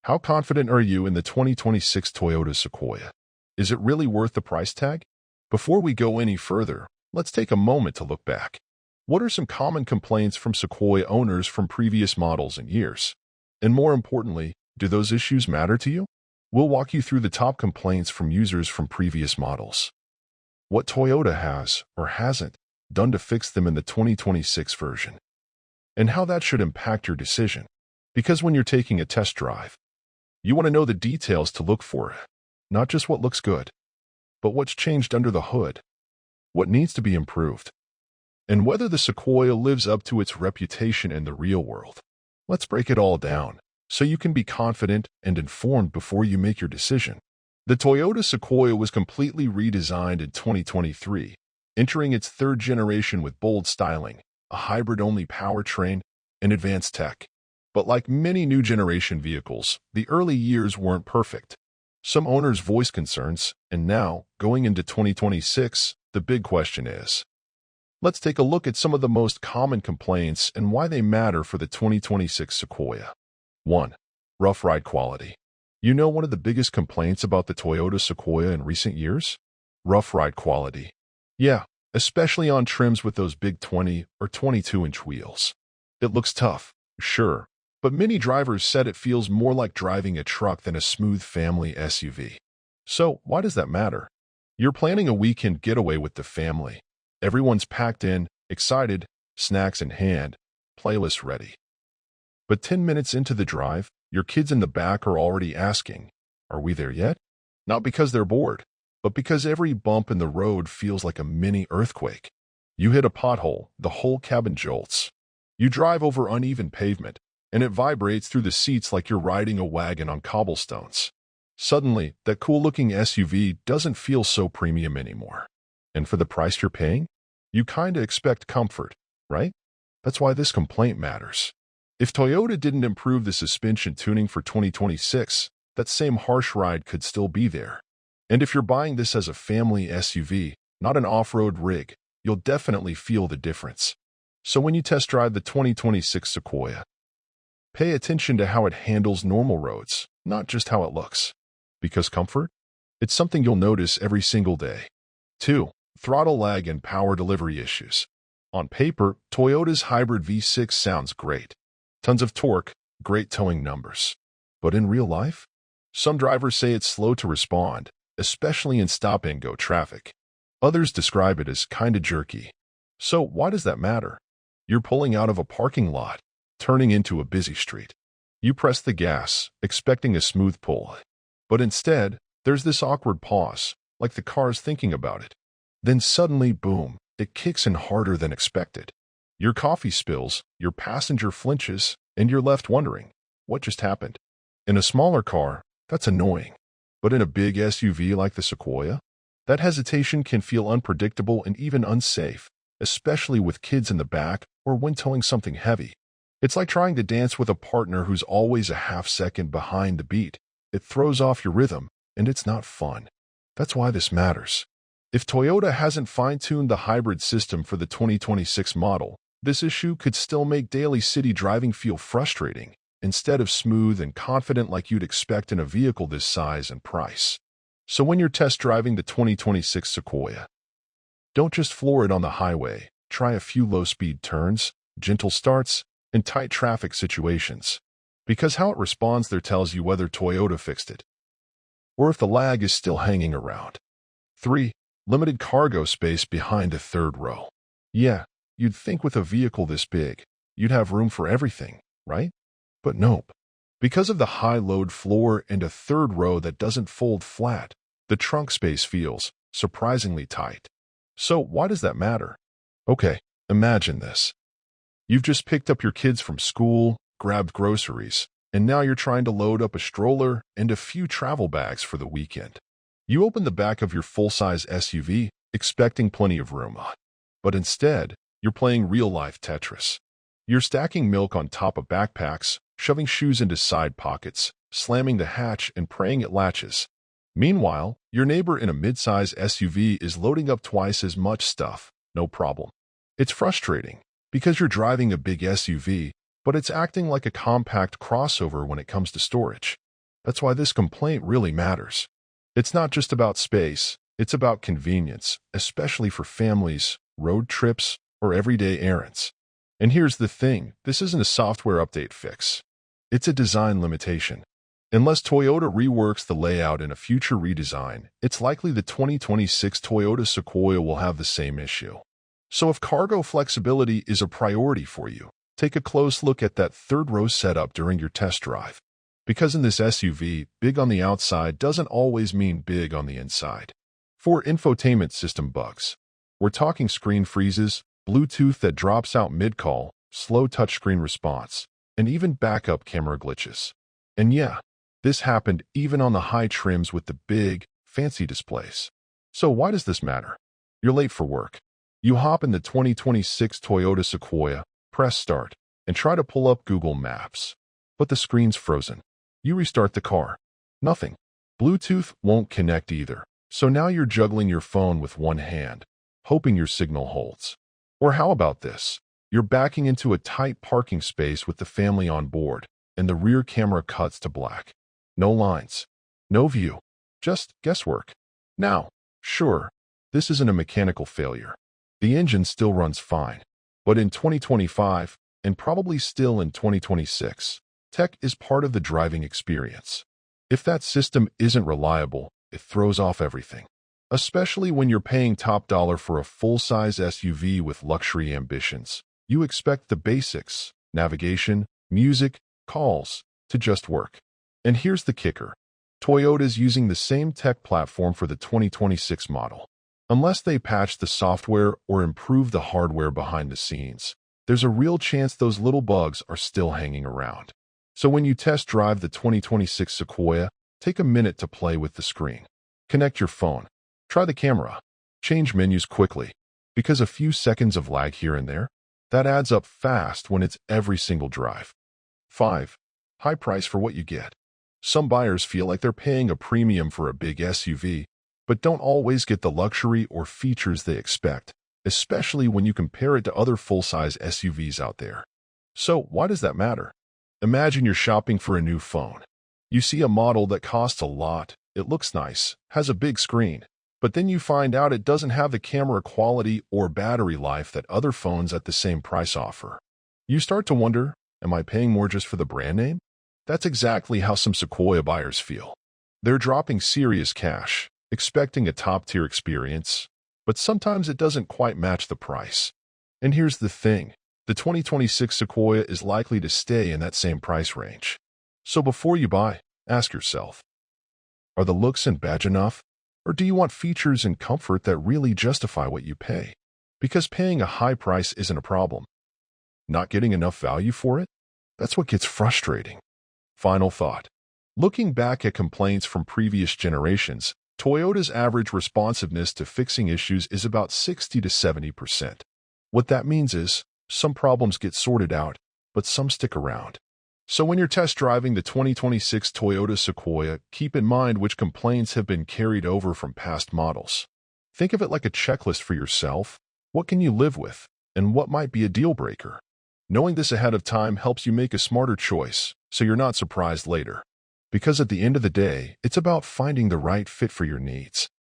How confident are you in the 2026 Toyota Sequoia? Is it really worth the price tag? Before we go any further, let's take a moment to look back. What are some common complaints from Sequoia owners from previous models and years? And more importantly, do those issues matter to you? We'll walk you through the top complaints from users from previous models. What Toyota has, or hasn't, done to fix them in the 2026 version. And how that should impact your decision. Because when you're taking a test drive, you want to know the details to look for, not just what looks good, but what's changed under the hood, what needs to be improved, and whether the Sequoia lives up to its reputation in the real world. Let's break it all down, so you can be confident and informed before you make your decision. The Toyota Sequoia was completely redesigned in 2023, entering its third generation with bold styling, a hybrid-only powertrain, and advanced tech. But like many new generation vehicles, the early years weren't perfect. Some owners voiced concerns, and now, going into 2026, the big question is, let's take a look at some of the most common complaints and why they matter for the 2026 Sequoia. 1. Rough ride quality. You know one of the biggest complaints about the Toyota Sequoia in recent years? Rough ride quality. Yeah, especially on trims with those big 20 or 22-inch wheels. It looks tough, sure, but many drivers said it feels more like driving a truck than a smooth family SUV. So, why does that matter? You're planning a weekend getaway with the family. Everyone's packed in, excited, snacks in hand, playlist ready. But 10 minutes into the drive, your kids in the back are already asking, "Are we there yet?" Not because they're bored, but because every bump in the road feels like a mini earthquake. You hit a pothole, the whole cabin jolts. You drive over uneven pavement, and it vibrates through the seats like you're riding a wagon on cobblestones. Suddenly, that cool-looking SUV doesn't feel so premium anymore. And for the price you're paying, you kinda expect comfort, right? That's why this complaint matters. If Toyota didn't improve the suspension tuning for 2026, that same harsh ride could still be there. And if you're buying this as a family SUV, not an off-road rig, you'll definitely feel the difference. So when you test drive the 2026 Sequoia, pay attention to how it handles normal roads, not just how it looks. Because comfort? It's something you'll notice every single day. 2. Throttle lag and power delivery issues. On paper, Toyota's hybrid V6 sounds great. Tons of torque, great towing numbers. But in real life, some drivers say it's slow to respond, especially in stop-and-go traffic. Others describe it as kinda jerky. So why does that matter? You're pulling out of a parking lot, turning into a busy street. You press the gas, expecting a smooth pull. But instead, there's this awkward pause, like the car's thinking about it. Then suddenly, boom, it kicks in harder than expected. Your coffee spills, your passenger flinches, and you're left wondering, what just happened? In a smaller car, that's annoying. But in a big SUV like the Sequoia, that hesitation can feel unpredictable and even unsafe, especially with kids in the back or when towing something heavy. It's like trying to dance with a partner who's always a half-second behind the beat. It throws off your rhythm, and it's not fun. That's why this matters. If Toyota hasn't fine-tuned the hybrid system for the 2026 model, this issue could still make daily city driving feel frustrating, instead of smooth and confident like you'd expect in a vehicle this size and price. So when you're test driving the 2026 Sequoia, don't just floor it on the highway. Try a few low-speed turns, gentle starts, and tight traffic situations. Because how it responds there tells you whether Toyota fixed it, or if the lag is still hanging around. 3. Limited cargo space behind the third row. Yeah, you'd think with a vehicle this big, you'd have room for everything, right? But nope. Because of the high load floor and a third row that doesn't fold flat, the trunk space feels surprisingly tight. So why does that matter? Okay, imagine this. You've just picked up your kids from school, grabbed groceries, and now you're trying to load up a stroller and a few travel bags for the weekend. You open the back of your full-size SUV, expecting plenty of room, but instead, you're playing real-life Tetris. You're stacking milk on top of backpacks, shoving shoes into side pockets, slamming the hatch and praying it latches. Meanwhile, your neighbor in a mid-size SUV is loading up twice as much stuff, no problem. It's frustrating, because you're driving a big SUV, but it's acting like a compact crossover when it comes to storage. That's why this complaint really matters. It's not just about space, it's about convenience, especially for families, road trips, or everyday errands. And here's the thing, this isn't a software update fix. It's a design limitation. Unless Toyota reworks the layout in a future redesign, it's likely the 2026 Toyota Sequoia will have the same issue. So if cargo flexibility is a priority for you, take a close look at that third-row setup during your test drive. Because in this SUV, big on the outside doesn't always mean big on the inside. For infotainment system bugs, we're talking screen freezes, Bluetooth that drops out mid-call, slow touchscreen response, and even backup camera glitches. And yeah, this happened even on the high trims with the big, fancy displays. So why does this matter? You're late for work. You hop in the 2026 Toyota Sequoia, press start, and try to pull up Google Maps. But the screen's frozen. You restart the car. Nothing. Bluetooth won't connect either. So now you're juggling your phone with one hand, hoping your signal holds. Or how about this? You're backing into a tight parking space with the family on board, and the rear camera cuts to black. No lines. No view. Just guesswork. Now, sure, this isn't a mechanical failure. The engine still runs fine. But in 2025, and probably still in 2026, tech is part of the driving experience. If that system isn't reliable, it throws off everything. Especially when you're paying top dollar for a full-size SUV with luxury ambitions. You expect the basics, navigation, music, calls, to just work. And here's the kicker. Toyota's using the same tech platform for the 2026 model. Unless they patch the software or improve the hardware behind the scenes, there's a real chance those little bugs are still hanging around. So when you test drive the 2026 Sequoia, take a minute to play with the screen. Connect your phone. Try the camera. Change menus quickly. Because a few seconds of lag here and there, that adds up fast when it's every single drive. 5. High price for what you get. Some buyers feel like they're paying a premium for a big SUV, but don't always get the luxury or features they expect, especially when you compare it to other full-size SUVs out there. So why does that matter? Imagine you're shopping for a new phone. You see a model that costs a lot, it looks nice, has a big screen, but then you find out it doesn't have the camera quality or battery life that other phones at the same price offer. You start to wonder, am I paying more just for the brand name? That's exactly how some Sequoia buyers feel. They're dropping serious cash, expecting a top-tier experience, but sometimes it doesn't quite match the price. And here's the thing. The 2026 Sequoia is likely to stay in that same price range. So before you buy, ask yourself, are the looks and badge enough? Or do you want features and comfort that really justify what you pay? Because paying a high price isn't a problem. Not getting enough value for it? That's what gets frustrating. Final thought. Looking back at complaints from previous generations, Toyota's average responsiveness to fixing issues is about 60 to 70%. What that means is, some problems get sorted out, but some stick around. So when you're test driving the 2026 Toyota Sequoia, keep in mind which complaints have been carried over from past models. Think of it like a checklist for yourself. What can you live with, and what might be a deal breaker? Knowing this ahead of time helps you make a smarter choice, so you're not surprised later. Because at the end of the day, it's about finding the right fit for your needs.